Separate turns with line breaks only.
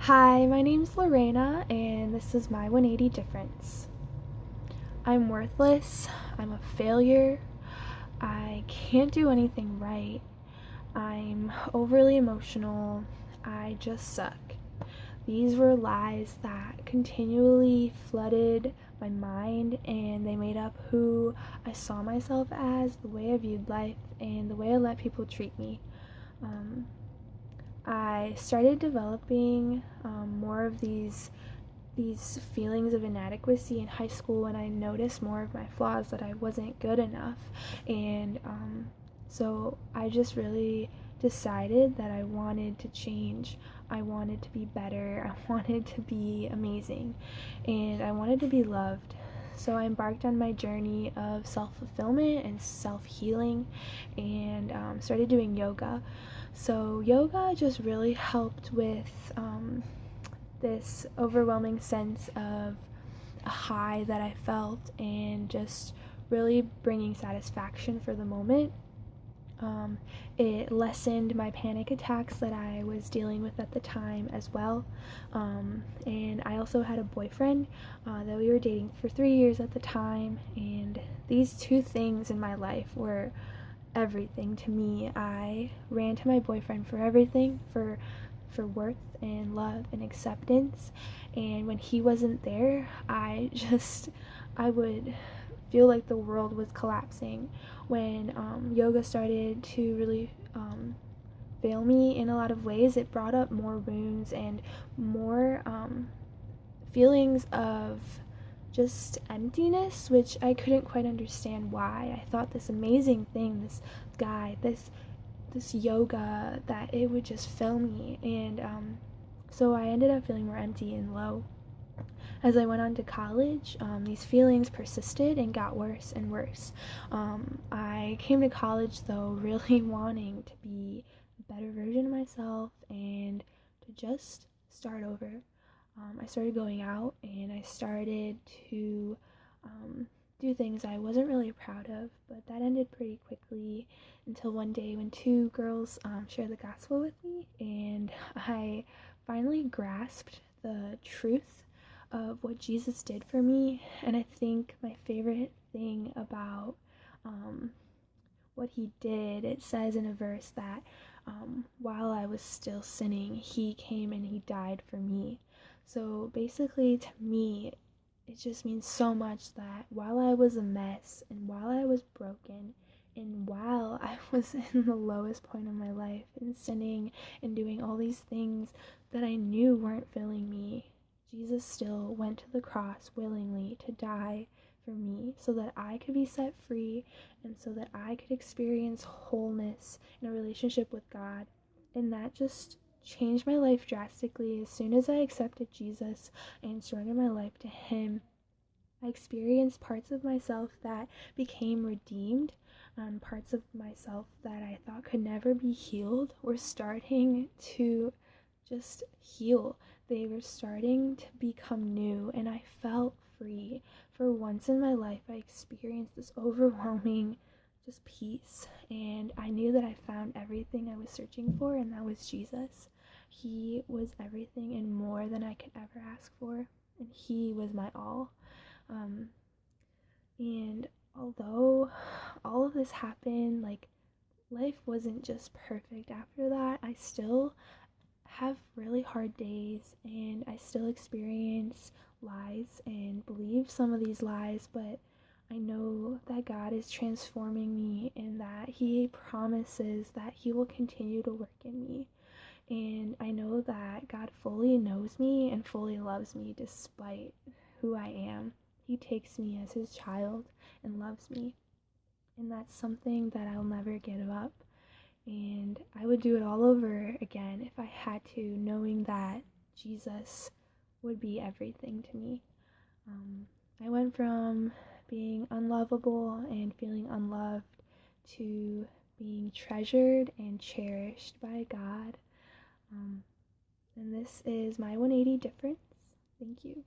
Hi, my name's Lorena, and this is my 180 difference. I'm worthless, I'm a failure, I can't do anything right, I'm overly emotional, I just suck. These were lies that continually flooded my mind, and they made up who I saw myself as, the way I viewed life, and the way I let people treat me. I started developing more of these feelings of inadequacy in high school, and I noticed more of my flaws, that I wasn't good enough. And so I just really decided that I wanted to change. I wanted to be better. I wanted to be amazing. And I wanted to be loved. So I embarked on my journey of self-fulfillment and self-healing, and started doing yoga. So yoga just really helped with this overwhelming sense of a high that I felt, and just really bringing satisfaction for the moment. It lessened my panic attacks that I was dealing with at the time as well. And I also had a boyfriend that we were dating for 3 years at the time, and these two things in my life were everything to me. I ran to my boyfriend for everything, for worth and love and acceptance. And when he wasn't there, I would feel like the world was collapsing. When yoga started to really fail me in a lot of ways, it brought up more wounds and more feelings of just emptiness, which I couldn't quite understand why. I thought this amazing thing, this guy, this yoga, that it would just fill me. And so I ended up feeling more empty and low. As I went on to college, these feelings persisted and got worse and worse. I came to college, though, really wanting to be a better version of myself and to just start over. I started going out, and I started to do things I wasn't really proud of, but that ended pretty quickly, until one day when two girls shared the gospel with me, and I finally grasped the truth of what Jesus did for me. And I think my favorite thing about what he did, it says in a verse that while I was still sinning, he came and he died for me. So basically, to me, it just means so much that while I was a mess, and while I was broken, and while I was in the lowest point of my life and sinning and doing all these things that I knew weren't filling me, Jesus still went to the cross willingly to die for me, so that I could be set free, and so that I could experience wholeness in a relationship with God. And that just changed my life drastically. As soon as I accepted Jesus and surrendered my life to him, I experienced parts of myself that became redeemed, and parts of myself that I thought could never be healed were starting to just heal. They were starting to become new, and I felt free. For once in my life, I experienced this overwhelming just peace, and I knew that I found everything I was searching for, and that was Jesus. He was everything and more than I could ever ask for, and he was my all. And although all of this happened, like, life wasn't just perfect after that. I still have really hard days, and I still experience lies and believe some of these lies, but I know that God is transforming me, and that he promises that he will continue to work in me. And I know that God fully knows me and fully loves me despite who I am. He takes me as his child and loves me. And that's something that I'll never give up. And I would do it all over again if I had to, knowing that Jesus would be everything to me. I went from being unlovable and feeling unloved to being treasured and cherished by God. And this is my 180 difference. Thank you.